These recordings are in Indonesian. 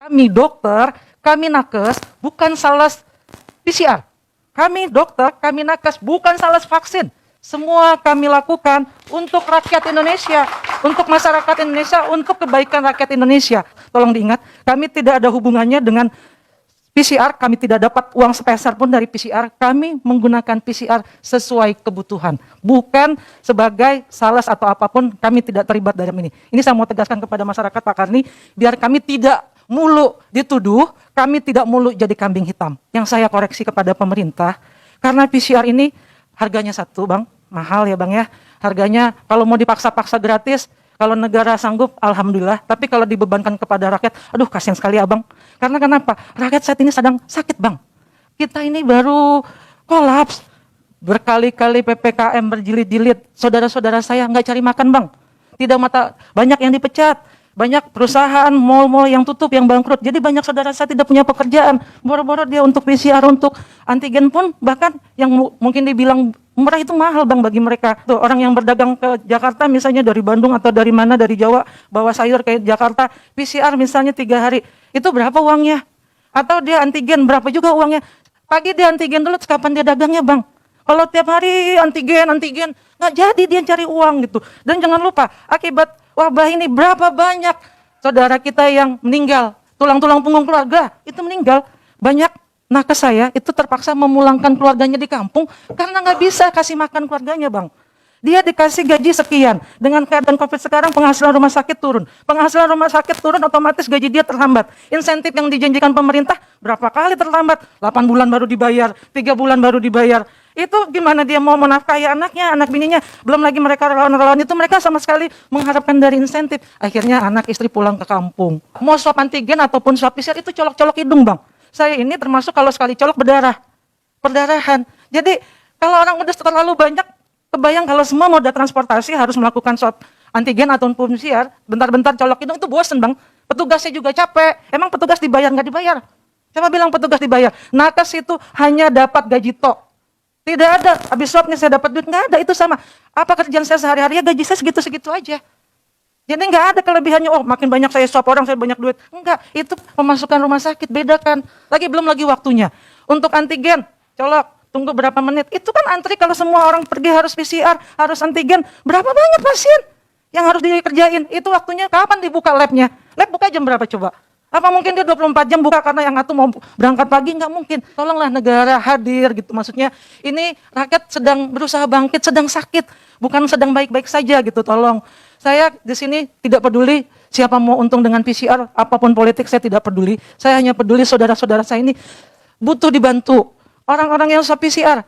Kami dokter, kami nakes, bukan sales PCR. Kami dokter, kami nakes, bukan sales vaksin. Semua kami lakukan untuk rakyat Indonesia, untuk masyarakat Indonesia, untuk kebaikan rakyat Indonesia. Tolong diingat, kami tidak ada hubungannya dengan PCR, kami tidak dapat uang sepeser pun dari PCR, kami menggunakan PCR sesuai kebutuhan. Bukan sebagai sales atau apapun, kami tidak terlibat dalam ini. Ini saya mau tegaskan kepada masyarakat Pak Karni, biar kami tidak mulu dituduh, kami tidak mulu jadi kambing hitam. Yang saya koreksi kepada pemerintah, karena PCR ini harganya satu Bang, mahal ya Bang ya. Harganya kalau mau dipaksa-paksa gratis, kalau negara sanggup, alhamdulillah. Tapi kalau dibebankan kepada rakyat, aduh kasihan sekali abang. Karena kenapa? Rakyat saat ini sedang sakit bang. Kita ini baru kolaps. Berkali-kali PPKM berjilid-jilid. Saudara-saudara saya nggak cari makan bang. Tidak banyak yang dipecat. Banyak perusahaan, mal-mal yang tutup, yang bangkrut. Jadi banyak saudara saya tidak punya pekerjaan. Boro-boro dia untuk PCR, untuk antigen pun bahkan yang mungkin dibilang murah itu mahal bang bagi mereka. Tuh orang yang berdagang ke Jakarta misalnya dari Bandung atau dari mana, dari Jawa, bawa sayur ke Jakarta, PCR misalnya 3 hari. Itu berapa uangnya? Atau dia antigen berapa juga uangnya? Pagi dia antigen dulu, kapan dia dagangnya bang? Kalau tiap hari antigen, nggak jadi dia cari uang gitu. Dan jangan lupa, akibat wabah ini berapa banyak saudara kita yang meninggal, tulang-tulang punggung keluarga itu meninggal. Banyak nakes saya itu terpaksa memulangkan keluarganya di kampung karena nggak bisa kasih makan keluarganya bang. Dia dikasih gaji sekian, dengan keadaan COVID sekarang penghasilan rumah sakit turun. Penghasilan rumah sakit turun otomatis gaji dia terhambat. Insentif yang dijanjikan pemerintah berapa kali terlambat? 8 bulan baru dibayar, 3 bulan baru dibayar. Itu gimana dia mau menafkahi anaknya, anak bininya. Belum lagi mereka relawan-relawan itu mereka sama sekali mengharapkan dari insentif. Akhirnya anak istri pulang ke kampung. Mau swab antigen ataupun swab PCR itu colok-colok hidung bang. Saya ini termasuk kalau sekali colok berdarah. Perdarahan. Jadi kalau orang udah terlalu banyak, kebayang kalau semua moda transportasi harus melakukan swab antigen ataupun PCR, bentar-bentar colok hidung itu bosen bang. Petugasnya juga capek. Emang petugas dibayar nggak dibayar? Siapa bilang petugas dibayar? Nakes itu hanya dapat gaji tok. Tidak ada, habis swabnya saya dapat duit, nggak ada, itu sama. Apa kerjaan saya sehari-hari, ya gaji saya segitu-segitu aja. Jadi nggak ada kelebihannya, oh makin banyak saya swab orang, saya banyak duit. Enggak, itu pemasukan rumah sakit, bedakan. Belum lagi waktunya. Untuk antigen, colok, tunggu berapa menit. Itu kan antri kalau semua orang pergi harus PCR, harus antigen. Berapa banyak pasien yang harus dikerjain. Itu waktunya, kapan dibuka labnya? Lab buka jam berapa coba? Apa mungkin dia 24 jam buka karena yang satu mau berangkat pagi? Nggak mungkin. Tolonglah negara hadir gitu. Maksudnya ini rakyat sedang berusaha bangkit, sedang sakit. Bukan sedang baik-baik saja gitu. Tolong. Saya di sini tidak peduli siapa mau untung dengan PCR. Apapun politik saya tidak peduli. Saya hanya peduli saudara-saudara saya ini butuh dibantu. Orang-orang yang swab PCR.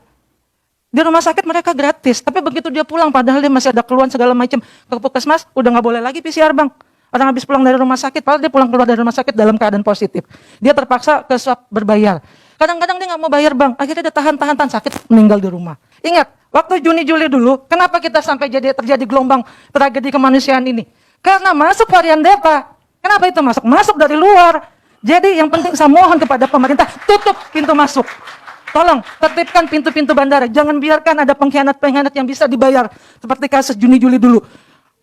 Di rumah sakit mereka gratis. Tapi begitu dia pulang padahal dia masih ada keluhan segala macam. Ke puskesmas udah nggak boleh lagi PCR bang. Orang habis pulang dari rumah sakit, padahal dia pulang keluar dari rumah sakit dalam keadaan positif. Dia terpaksa ke swab berbayar. Kadang-kadang dia nggak mau bayar bang, akhirnya dia tahan sakit, meninggal di rumah. Ingat, waktu Juni-Juli dulu, kenapa kita sampai terjadi gelombang tragedi kemanusiaan ini? Karena masuk varian Delta. Kenapa itu masuk? Masuk dari luar. Jadi yang penting saya mohon kepada pemerintah, tutup pintu masuk. Tolong, tertibkan pintu-pintu bandara. Jangan biarkan ada pengkhianat-pengkhianat yang bisa dibayar. Seperti kasus Juni-Juli dulu.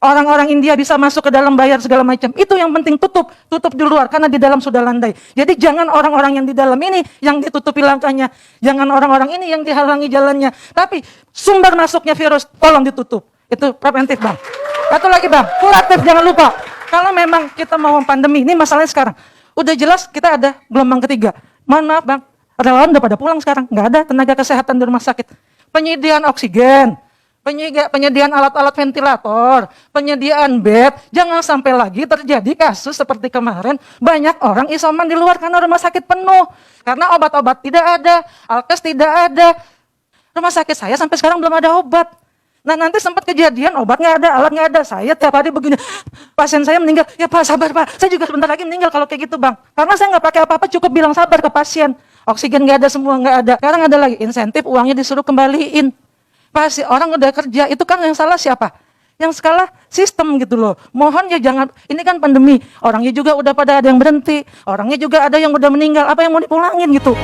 Orang-orang India bisa masuk ke dalam bayar segala macam. Itu yang penting, tutup di luar karena di dalam sudah landai. Jadi jangan orang-orang yang di dalam ini yang ditutupi langkahnya. Jangan orang-orang ini yang dihalangi jalannya. Tapi sumber masuknya virus tolong ditutup. Itu preventif bang. Satu lagi bang, kuratif jangan lupa. Kalau memang kita mau pandemi, ini masalahnya sekarang. Udah jelas kita ada gelombang ketiga. Mohon maaf bang, relawan udah pada pulang sekarang. Nggak ada tenaga kesehatan di rumah sakit. Penyediaan oksigen. Penyediaan alat-alat ventilator, penyediaan bed, jangan sampai lagi terjadi kasus seperti kemarin, banyak orang isoman di luar karena rumah sakit penuh, karena obat-obat tidak ada, alkes tidak ada, rumah sakit saya sampai sekarang belum ada obat. Nah nanti sempat kejadian obat nggak ada, alat nggak ada, saya tiap hari begini, pasien saya meninggal, ya Pak sabar Pak, saya juga sebentar lagi meninggal kalau kayak gitu Bang, karena saya nggak pakai apa-apa, cukup bilang sabar ke pasien, oksigen nggak ada, semua nggak ada, sekarang ada lagi insentif, uangnya disuruh kembaliin. Pasti orang udah kerja, itu kan yang salah siapa? Yang salah sistem gitu loh. Mohon ya jangan, ini kan pandemi, orangnya juga udah pada ada yang berhenti, orangnya juga ada yang udah meninggal, apa yang mau dipulangin gitu.